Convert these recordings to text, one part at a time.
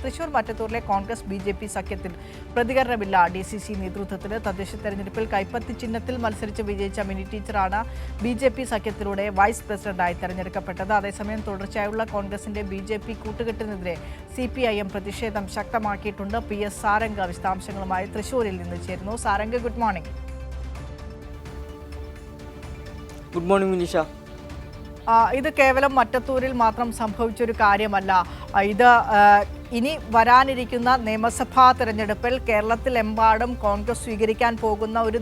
Thrissur മറ്റത്തൂരിലെ Congress BJP. സഖ്യത്തിൽ പ്രതികരണമില്ല. DCC നേതൃത്വത്തിന് തദ്ദേശ തെരഞ്ഞെടുപ്പിൽ കൈപ്പത്തി ചിഹ്നത്തിൽ മത്സരിച്ച് വിജയിച്ച മിനി ടീച്ചറാണ് ബി.ജെ.പി. സഖ്യത്തിലൂടെ വൈസ് പ്രസിഡന്റായി തെരഞ്ഞെടുക്കപ്പെട്ടത്. അതേസമയം തുടർച്ചയായുള്ള കോൺഗ്രസിന്റെ ബി.ജെ.പി. കൂട്ടുകെട്ടിനെതിരെ CPIM പ്രതിഷേധം ശക്തമാക്കിയിട്ടുണ്ട്. PS സാരംഗ വിശദാംശങ്ങളുമായി തൃശൂരിൽ നിന്ന് ചേരുന്നു. Saranga, good morning. Good morning Vinisha. ഇത് കേവലം മറ്റത്തൂരിൽ മാത്രം സംഭവിച്ചൊരു കാര്യമല്ല. ഇത് ഇനി വരാനിരിക്കുന്ന നിയമസഭാ തെരഞ്ഞെടുപ്പിൽ കേരളത്തിലെമ്പാടും കോൺഗ്രസ് സ്വീകരിക്കാൻ പോകുന്ന ഒരു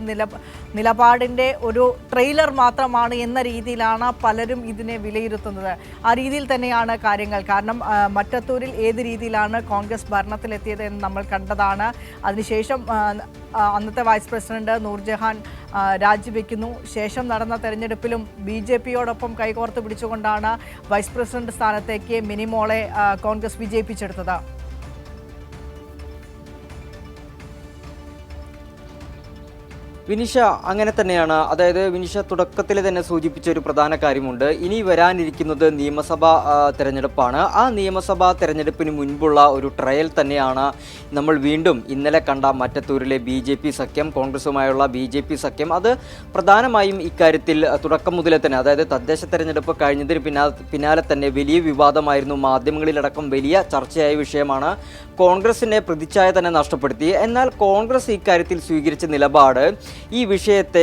നിലപാടിൻ്റെ ഒരു ട്രെയിലർ മാത്രമാണ് എന്ന രീതിയിലാണ് പലരും ഇതിനെ വിലയിരുത്തുന്നത്. ആ രീതിയിൽ തന്നെയാണ് കാര്യങ്ങൾ. കാരണം മറ്റത്തൂരിൽ ഏത് രീതിയിലാണ് കോൺഗ്രസ് ഭരണത്തിലെത്തിയത് എന്ന് നമ്മൾ കണ്ടതാണ്. അതിനുശേഷം അന്നത്തെ വൈസ് പ്രസിഡന്റ് നൂർജഹാൻ രാജിവെക്കുന്നു. ശേഷം നടന്ന തെരഞ്ഞെടുപ്പിലും BJP-യോടൊപ്പം കൈകോർത്ത് പിടിച്ചുകൊണ്ടാണ് വൈസ് പ്രസിഡന്റ് സ്ഥാനത്തേക്ക് മിനിമോളെ കോൺഗ്രസ് വിജയിപ്പിച്ചെടുത്തത്. വിനിഷ, അങ്ങനെ തന്നെയാണ്. അതായത് വിനിഷ തുടക്കത്തിൽ തന്നെ സൂചിപ്പിച്ച ഒരു പ്രധാന കാര്യമുണ്ട്. ഇനി വരാനിരിക്കുന്നത് നിയമസഭാ തെരഞ്ഞെടുപ്പാണ്. ആ നിയമസഭാ തെരഞ്ഞെടുപ്പിന് മുൻപുള്ള ഒരു ട്രയൽ തന്നെയാണ് നമ്മൾ വീണ്ടും ഇന്നലെ കണ്ട മറ്റത്തൂരിലെ BJP സഖ്യം, കോൺഗ്രസുമായുള്ള BJP സഖ്യം. അത് പ്രധാനമായും ഇക്കാര്യത്തിൽ തുടക്കം മുതലേ തന്നെ, അതായത് തദ്ദേശ തെരഞ്ഞെടുപ്പ് കഴിഞ്ഞതിന് പിന്നാലെ തന്നെ വലിയ വിവാദമായിരുന്നു. മാധ്യമങ്ങളിലടക്കം വലിയ ചർച്ചയായ വിഷയമാണ്. കോൺഗ്രസിനെ പ്രതിച്ഛായ തന്നെ നഷ്ടപ്പെടുത്തി. എന്നാൽ കോൺഗ്രസ് ഇക്കാര്യത്തിൽ സ്വീകരിച്ച നിലപാട് ഈ വിഷയത്തെ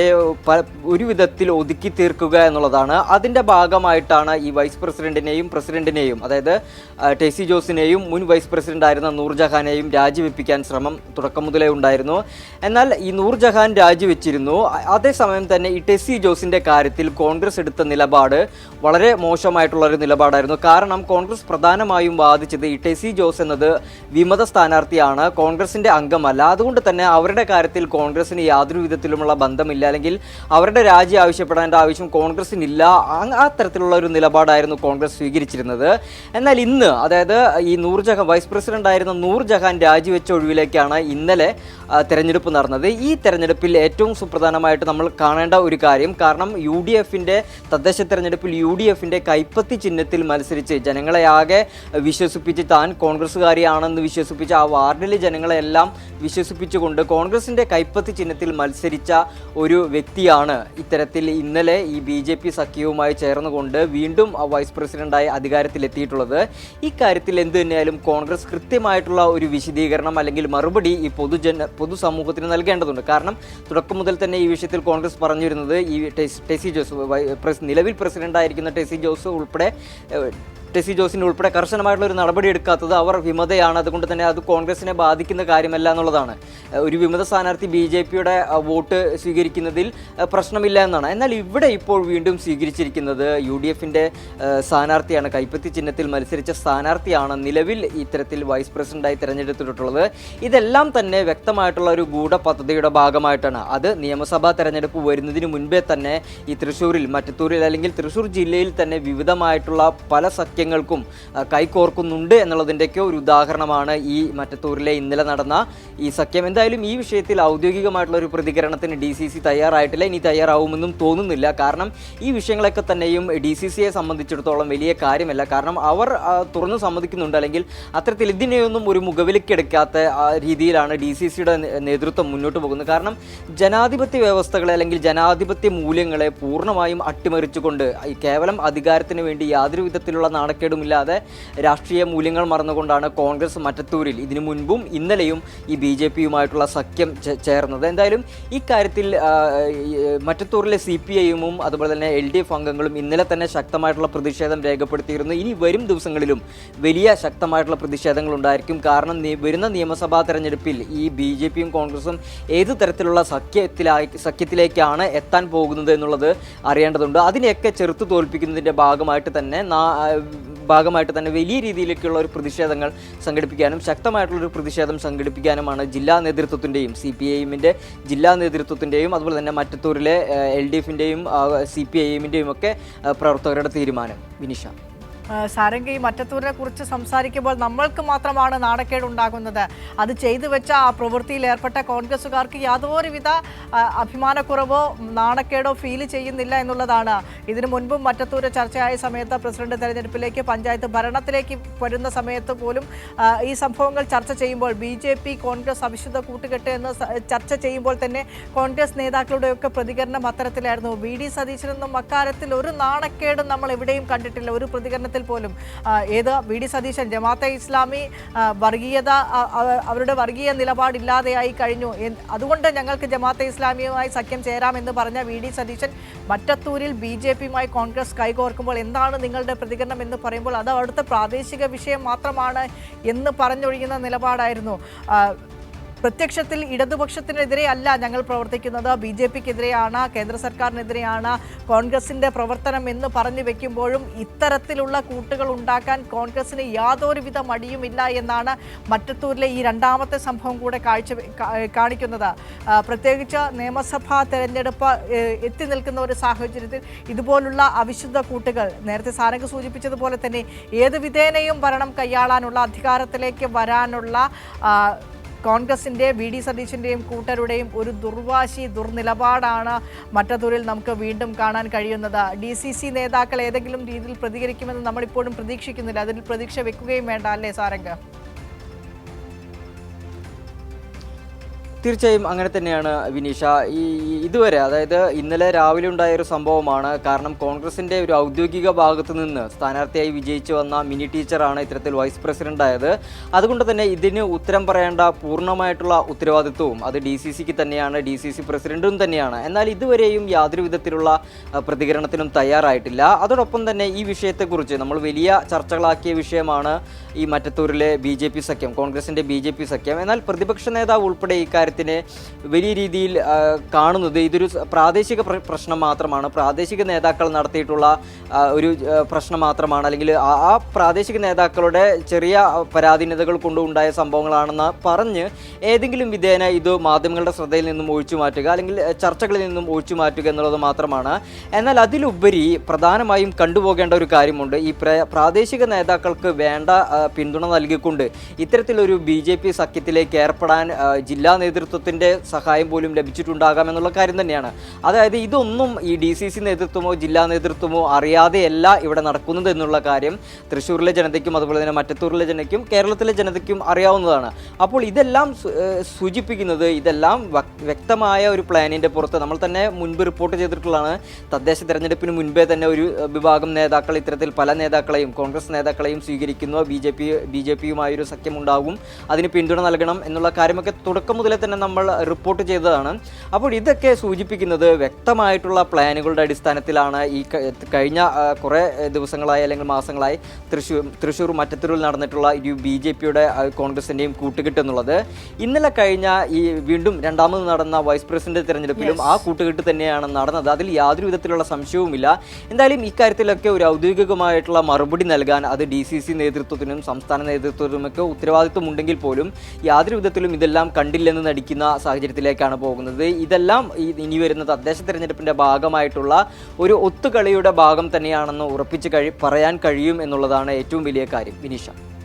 ഒരു വിധത്തിൽ ഒതുക്കി തീർക്കുക എന്നുള്ളതാണ്. അതിൻ്റെ ഭാഗമായിട്ടാണ് ഈ വൈസ് പ്രസിഡന്റിനെയും അതായത് ടെസി ജോസിനെയും മുൻ വൈസ് പ്രസിഡന്റായിരുന്ന നൂർജഹാനെയും രാജിവെപ്പിക്കാൻ ശ്രമം തുടക്കം മുതലേ ഉണ്ടായിരുന്നു. എന്നാൽ ഈ നൂർജഹാൻ രാജിവെച്ചിരുന്നു. അതേസമയം തന്നെ ഈ ടെസി ജോസിൻ്റെ കാര്യത്തിൽ കോൺഗ്രസ് എടുത്ത നിലപാട് വളരെ മോശമായിട്ടുള്ളൊരു നിലപാടായിരുന്നു. കാരണം കോൺഗ്രസ് പ്രധാനമായും വാദിച്ചത് ഈ ടെസി ജോസ് എന്നത് വിമത സ്ഥാനാർത്ഥിയാണ്, കോൺഗ്രസിൻ്റെ അംഗമല്ല. അതുകൊണ്ട് തന്നെ അവരുടെ കാര്യത്തിൽ കോൺഗ്രസിന് യാതൊരു വിധത്തിലുമുള്ള ബന്ധമില്ല, അല്ലെങ്കിൽ അവരുടെ രാജി ആവശ്യപ്പെടേണ്ട ആവശ്യം കോൺഗ്രസിനില്ല. ആ തരത്തിലുള്ള ഒരു നിലപാടായിരുന്നു കോൺഗ്രസ് സ്വീകരിച്ചിരുന്നത്. എന്നാൽ ഇന്ന്, അതായത് ഈ വൈസ് പ്രസിഡന്റ് ആയിരുന്ന നൂർജഹാൻ രാജിവെച്ച ഒഴിവിലേക്കാണ് ഇന്നലെ തെരഞ്ഞെടുപ്പ് നടന്നത്. ഈ തെരഞ്ഞെടുപ്പിൽ ഏറ്റവും സുപ്രധാനമായിട്ട് നമ്മൾ കാണേണ്ട ഒരു കാര്യം, കാരണം തദ്ദേശ തെരഞ്ഞെടുപ്പിൽ UDFന്റെ കൈപ്പത്തി ചിഹ്നത്തിൽ മത്സരിച്ച് ജനങ്ങളെ ആകെ വിശ്വസിപ്പിച്ച്, താൻ കോൺഗ്രസ്സുകാരിയാണെന്ന് വിശ്വസിപ്പിച്ച ആ വാർഡിലെ ജനങ്ങളെല്ലാം വിശ്വസിപ്പിച്ചുകൊണ്ട് കോൺഗ്രസിന്റെ കൈപ്പത്തി ചിഹ്നത്തിൽ മത്സരിച്ച ഒരു വ്യക്തിയാണ് ഇത്തരത്തിൽ ഇന്നലെ ഈ BJP സഖ്യവുമായി ചേർന്നുകൊണ്ട് വീണ്ടും വൈസ് പ്രസിഡന്റായി അധികാരത്തിലെത്തിയിട്ടുള്ളത്. ഈ കാര്യത്തിൽ എന്തു തന്നെയായാലും കോൺഗ്രസ് കൃത്യമായിട്ടുള്ള ഒരു വിശദീകരണം അല്ലെങ്കിൽ മറുപടി ഈ പൊതുസമൂഹത്തിന് നൽകേണ്ടതുണ്ട്. കാരണം തുടക്കം മുതൽ തന്നെ ഈ വിഷയത്തിൽ കോൺഗ്രസ് പറഞ്ഞിരുന്നത് ഈ ടെസി ജോസ്, നിലവിൽ പ്രസിഡന്റായിരിക്കുന്ന ടെസി ജോസിന് ഉൾപ്പെടെ കർശനമായിട്ടുള്ള ഒരു നടപടി എടുക്കാത്തത് അവർ വിമതയാണ്, അതുകൊണ്ട് തന്നെ അത് കോൺഗ്രസിനെ ബാധിക്കുന്ന കാര്യമല്ല എന്നുള്ളതാണ്. ഒരു വിമത സ്ഥാനാർത്ഥി BJP-യുടെ വോട്ട് സ്വീകരിക്കുന്നതിൽ പ്രശ്നമില്ല എന്നാണ്. എന്നാൽ ഇവിടെ ഇപ്പോൾ വീണ്ടും സ്വീകരിച്ചിരിക്കുന്നത് UDFന്റെ സ്ഥാനാർത്ഥിയാണ്, കൈപ്പത്തി ചിഹ്നത്തിൽ മത്സരിച്ച സ്ഥാനാർത്ഥിയാണ് നിലവിൽ ഇത്തരത്തിൽ വൈസ് പ്രസിഡന്റായി തിരഞ്ഞെടുത്തിട്ടുള്ളത്. ഇതെല്ലാം തന്നെ വ്യക്തമായിട്ടുള്ള ഒരു ഗൂഢപദ്ധതിയുടെ ഭാഗമായിട്ടാണ്. അത് നിയമസഭാ തെരഞ്ഞെടുപ്പ് വരുന്നതിന് മുൻപേ തന്നെ ഈ മറ്റത്തൂരിൽ അല്ലെങ്കിൽ തൃശ്ശൂർ ജില്ലയിൽ തന്നെ വിവിധമായിട്ടുള്ള പല സഖ്യങ്ങൾക്കും കൈകോർക്കുന്നുണ്ട് എന്നുള്ളതിൻ്റെയൊക്കെ ഒരു ഉദാഹരണമാണ് ഈ മറ്റത്തൂരിലെ ഇന്നലെ നടന്ന ഈ സഖ്യം. എന്തായാലും ഈ വിഷയത്തിൽ ഔദ്യോഗികമായിട്ടുള്ള ഒരു പ്രതികരണത്തിന് DCC തയ്യാറായിട്ടില്ല, ഇനി തയ്യാറാവുമെന്നും തോന്നുന്നില്ല. കാരണം ഈ വിഷയങ്ങളൊക്കെ തന്നെയും DCCയെ സംബന്ധിച്ചിടത്തോളം വലിയ കാര്യമല്ല. കാരണം അവർ തുറന്നു സമ്മതിക്കുന്നുണ്ട്, അല്ലെങ്കിൽ അത്തരത്തിൽ ഇതിനെയൊന്നും ഒരു മുഖവിലക്കെടുക്കാത്ത രീതിയിലാണ് DCCയുടെ നേതൃത്വം മുന്നോട്ട് പോകുന്നത്. കാരണം ജനാധിപത്യ വ്യവസ്ഥകളെ അല്ലെങ്കിൽ ജനാധിപത്യ മൂല്യങ്ങളെ പൂർണ്ണമായും അട്ടിമറിച്ചുകൊണ്ട് കേവലം അധികാരത്തിന് വേണ്ടി യാതൊരു വിധത്തിലുള്ള നാണക്കേടുമില്ലാതെ രാഷ്ട്രീയ മൂല്യങ്ങൾ മറന്നുകൊണ്ടാണ് കോൺഗ്രസ് മറ്റത്തൂരിൽ ഇതിനു മുൻപും ഇന്നലെയും ഈ BJP-യുമായിട്ടുള്ള സഖ്യം ചേർന്നത്. എന്തായാലും ഈ കാര്യത്തിൽ മറ്റത്തൂരിലെ CPIM-ഉം അതുപോലെ തന്നെ LDF അംഗങ്ങളും ഇന്നലെ തന്നെ ശക്തമായിട്ടുള്ള പ്രതിഷേധം രേഖപ്പെടുത്തിയിരുന്നു. ഇനി വരും ദിവസങ്ങളിലും വലിയ ശക്തമായിട്ടുള്ള പ്രതിഷേധങ്ങൾ ഉണ്ടായിരിക്കും. കാരണം വരുന്ന നിയമസഭാ തെരഞ്ഞെടുപ്പിൽ ഈ BJP-യും കോൺഗ്രസും ഏത് തരത്തിലുള്ള സഖ്യത്തിലേക്കാണ് എത്താൻ പോകുന്നത് എന്നുള്ളത് അറിയേണ്ടതുണ്ട്. അതിനെയൊക്കെ ചെറുത്തു തോൽപ്പിക്കുന്നതിൻ്റെ ഭാഗമായിട്ട് തന്നെ വലിയ രീതിയിലേക്കുള്ള ഒരു പ്രതിഷേധങ്ങൾ സംഘടിപ്പിക്കാനും ശക്തമായിട്ടുള്ളൊരു പ്രതിഷേധം സംഘടിപ്പിക്കാനുമാണ് ജില്ലാ നേതൃത്വത്തിൻ്റെയും CPIM-ന്റെ ജില്ലാ നേതൃത്വത്തിൻ്റെയും അതുപോലെ തന്നെ മറ്റത്തൂരിലെ LDF-ൻ്റെയും CPIM-ൻ്റെയും ഒക്കെ പ്രവർത്തകരുടെ തീരുമാനം. വിനിഷ. സാരംഗി മറ്റത്തൂരിനെ കുറിച്ച് സംസാരിക്കുമ്പോൾ നമ്മൾക്ക് മാത്രമാണ് നാണക്കേട് ഉണ്ടാകുന്നത്. അത് ചെയ്തു വെച്ച ആ പ്രവൃത്തിയിൽ ഏർപ്പെട്ട കോൺഗ്രസുകാർക്ക് യാതൊരുവിധ അഭിമാനക്കുറവോ നാണക്കേടോ ഫീൽ ചെയ്യുന്നില്ല എന്നുള്ളതാണ്. ഇതിനു മുൻപും മറ്റത്തൂര് ചർച്ചയായ സമയത്ത് പ്രസിഡന്റ് തെരഞ്ഞെടുപ്പിലേക്ക് പഞ്ചായത്ത് ഭരണത്തിലേക്ക് വരുന്ന സമയത്ത് പോലും ഈ സംഭവങ്ങൾ ചർച്ച ചെയ്യുമ്പോൾ BJP കോൺഗ്രസ് അവിശുദ്ധ കൂട്ടുകെട്ട് എന്ന് ചർച്ച ചെയ്യുമ്പോൾ തന്നെ കോൺഗ്രസ് നേതാക്കളുടെയൊക്കെ പ്രതികരണം അത്തരത്തിലായിരുന്നു. VD സതീശനൊന്നും അക്കാര്യത്തിൽ ഒരു നാണക്കേടും നമ്മൾ എവിടെയും കണ്ടിട്ടില്ല. ഒരു പ്രതികരണത്തിൽ പോലും VD സതീശൻ ജമാഅത്തെ ഇസ്ലാമി വർഗീയത അവരുടെ വർഗീയ നിലപാടില്ലാതെയായി കഴിഞ്ഞു, അതുകൊണ്ട് ഞങ്ങൾക്ക് ജമാഅത്തെ ഇസ്ലാമിയുമായി സഖ്യം ചേരാമെന്ന് പറഞ്ഞ VD സതീശൻ മറ്റത്തൂരിൽ BJPയുമായി കോൺഗ്രസ് കൈകോർക്കുമ്പോൾ എന്താണ് നിങ്ങളുടെ പ്രതികരണം എന്ന് പറയുമ്പോൾ അത് അവിടുത്തെ പ്രാദേശിക വിഷയം മാത്രമാണ് എന്ന് പറഞ്ഞൊഴിയുന്ന നിലപാടായിരുന്നു. പ്രത്യക്ഷത്തിൽ ഇടതുപക്ഷത്തിനെതിരെ അല്ല ഞങ്ങൾ പ്രവർത്തിക്കുന്നത്, BJPക്കെതിരെയാണ്, കേന്ദ്ര സർക്കാരിനെതിരെയാണ് കോൺഗ്രസിൻ്റെ പ്രവർത്തനം എന്ന് പറഞ്ഞു വെക്കുമ്പോഴും ഇത്തരത്തിലുള്ള കൂട്ടുകൾ ഉണ്ടാക്കാൻ കോൺഗ്രസിന് യാതൊരുവിധ മടിയുമില്ല എന്നാണ് മറ്റത്തൂരിലെ ഈ രണ്ടാമത്തെ സംഭവം കൂടെ കാണിക്കുന്നത്. പ്രത്യേകിച്ച് നിയമസഭാ തെരഞ്ഞെടുപ്പ് എത്തി നിൽക്കുന്ന ഒരു സാഹചര്യത്തിൽ ഇതുപോലുള്ള അവിശുദ്ധ കൂട്ടുകൾ, നേരത്തെ സാരംഗ് സൂചിപ്പിച്ചതുപോലെ തന്നെ ഏത് വിധേനയും ഭരണം കൈയാളാനുള്ള അധികാരത്തിലേക്ക് വരാനുള്ള കോൺഗ്രസിൻ്റെ VD സതീശൻ്റെയും കൂട്ടരുടെയും ഒരു ദുർനിലപാടാണ് മറ്റത്തൂരിൽ നമുക്ക് വീണ്ടും കാണാൻ കഴിയുന്നത്. DCC നേതാക്കൾ ഏതെങ്കിലും രീതിയിൽ പ്രതികരിക്കുമെന്ന് നമ്മളിപ്പോഴും പ്രതീക്ഷിക്കുന്നില്ല. അതിൽ പ്രതീക്ഷ വെക്കുകയും വേണ്ട, അല്ലേ സാരംഗ്? തീർച്ചയായും അങ്ങനെ തന്നെയാണ് വിനീഷ. ഇതുവരെ, അതായത് ഇന്നലെ രാവിലെ ഉണ്ടായ ഒരു സംഭവമാണ്. കാരണം കോൺഗ്രസിൻ്റെ ഒരു ഔദ്യോഗിക ഭാഗത്ത് നിന്ന് സ്ഥാനാർത്ഥിയായി വിജയിച്ചു വന്ന മിനി ടീച്ചറാണ് ഇത്തരത്തിൽ വൈസ് പ്രസിഡന്റ് ആയത്. അതുകൊണ്ട് തന്നെ ഇതിന് ഉത്തരം പറയേണ്ട പൂർണ്ണമായിട്ടുള്ള ഉത്തരവാദിത്വവും അത് DCCക്ക് തന്നെയാണ്, DCC പ്രസിഡന്റും തന്നെയാണ്. എന്നാൽ ഇതുവരെയും യാതൊരു വിധത്തിലുള്ള പ്രതികരണത്തിനും തയ്യാറായിട്ടില്ല. അതോടൊപ്പം തന്നെ ഈ വിഷയത്തെക്കുറിച്ച് നമ്മൾ വലിയ ചർച്ചകളാക്കിയ വിഷയമാണ് ഈ മറ്റത്തൂരിലെ BJP സഖ്യം, കോൺഗ്രസിൻ്റെ BJP സഖ്യം. എന്നാൽ പ്രതിപക്ഷ നേതാവ് ഉൾപ്പെടെ ഇക്കാര്യത്തിന് വലിയ രീതിയിൽ കാണുന്നത് ഇതൊരു പ്രാദേശിക പ്രശ്നം മാത്രമാണ്, പ്രാദേശിക നേതാക്കൾ നടത്തിയിട്ടുള്ള ഒരു പ്രശ്നം മാത്രമാണ്, അല്ലെങ്കിൽ ആ പ്രാദേശിക നേതാക്കളുടെ ചെറിയ പരാധീനതകൾ കൊണ്ടുണ്ടായ സംഭവങ്ങളാണെന്ന് പറഞ്ഞ് ഏതെങ്കിലും വിധേന ഇത് മാധ്യമങ്ങളുടെ ശ്രദ്ധയിൽ നിന്നും ഒഴിച്ചു മാറ്റുക, അല്ലെങ്കിൽ ചർച്ചകളിൽ നിന്നും ഒഴിച്ചു മാറ്റുക എന്നുള്ളത് മാത്രമാണ്. എന്നാൽ അതിലുപരി പ്രധാനമായും കണ്ടുപോകേണ്ട ഒരു കാര്യമുണ്ട്. ഈ പ്രാദേശിക നേതാക്കൾക്ക് വേണ്ട പിന്തുണ നൽകിക്കൊണ്ട് ഇത്തരത്തിലൊരു BJP സഖ്യത്തിലേക്ക് ഏർപ്പെടാൻ ജില്ലാ നേതൃത്വത്തിൻ്റെ സഹായം പോലും ലഭിച്ചിട്ടുണ്ടാകാം എന്നുള്ള കാര്യം തന്നെയാണ്. അതായത് ഇതൊന്നും ഈ DCC നേതൃത്വമോ ജില്ലാ നേതൃത്വമോ അറിയാതെയല്ല ഇവിടെ നടക്കുന്നത് എന്നുള്ള കാര്യം തൃശ്ശൂരിലെ ജനതയ്ക്കും അതുപോലെ തന്നെ മറ്റത്തൂരിലെ ജനതയ്ക്കും കേരളത്തിലെ ജനതയ്ക്കും അറിയാവുന്നതാണ്. അപ്പോൾ ഇതെല്ലാം സൂചിപ്പിക്കുന്നത്, ഇതെല്ലാം വ്യക്തമായ ഒരു പ്ലാനിൻ്റെ പുറത്ത് നമ്മൾ തന്നെ മുൻപ് റിപ്പോർട്ട് ചെയ്തിട്ടുള്ളതാണ്. തദ്ദേശ തെരഞ്ഞെടുപ്പിന് മുൻപേ തന്നെ ഒരു വിഭാഗം നേതാക്കൾ ഇത്തരത്തിൽ പല നേതാക്കളെയും കോൺഗ്രസ് നേതാക്കളെയും സ്വീകരിക്കുന്നു, BJPയുമായൊരു സഖ്യമുണ്ടാകും, അതിന് പിന്തുണ നൽകണം എന്നുള്ള കാര്യമൊക്കെ തുടക്കം മുതലേ തന്നെ നമ്മൾ റിപ്പോർട്ട് ചെയ്തതാണ്. അപ്പോൾ ഇതൊക്കെ സൂചിപ്പിക്കുന്നത് വ്യക്തമായിട്ടുള്ള പ്ലാനുകളുടെ അടിസ്ഥാനത്തിലാണ് ഈ കഴിഞ്ഞ കുറേ ദിവസങ്ങളായി അല്ലെങ്കിൽ മാസങ്ങളായി തൃശ്ശൂർ മറ്റത്തൂരിൽ നടന്നിട്ടുള്ള ഒരു BJPയുടെ കോൺഗ്രസിൻ്റെയും കൂട്ടുകെട്ട് എന്നുള്ളത്. ഇന്നലെ കഴിഞ്ഞ ഈ വീണ്ടും രണ്ടാമത് നടന്ന വൈസ് പ്രസിഡന്റ് തിരഞ്ഞെടുപ്പിലും ആ കൂട്ടുകെട്ട് തന്നെയാണ് നടന്നത്. അതിൽ യാതൊരു വിധത്തിലുള്ള സംശയവുമില്ല. എന്തായാലും ഇക്കാര്യത്തിലൊക്കെ ഒരു ഔദ്യോഗികമായിട്ടുള്ള മറുപടി നൽകാൻ അത് DCC നേതൃത്വത്തിനും സംസ്ഥാന നേതൃത്വത്തിനുമൊക്കെ ഉത്തരവാദിത്വമുണ്ടെങ്കിൽ പോലും യാതൊരു വിധത്തിലും ഇതെല്ലാം കണ്ടില്ലെന്ന് നടിക്കുന്ന സാഹചര്യത്തിലേക്കാണ് പോകുന്നത്. ഇതെല്ലാം ഇനി വരുന്ന തദ്ദേശ തെരഞ്ഞെടുപ്പിൻ്റെ ഭാഗമായിട്ടുള്ള ഒരു ഒത്തുകളിയുടെ ഭാഗം തന്നെയാണെന്ന് ഉറപ്പിച്ച് പറയാൻ കഴിയും എന്നുള്ളതാണ് ഏറ്റവും വലിയ കാര്യം. വിനീഷ.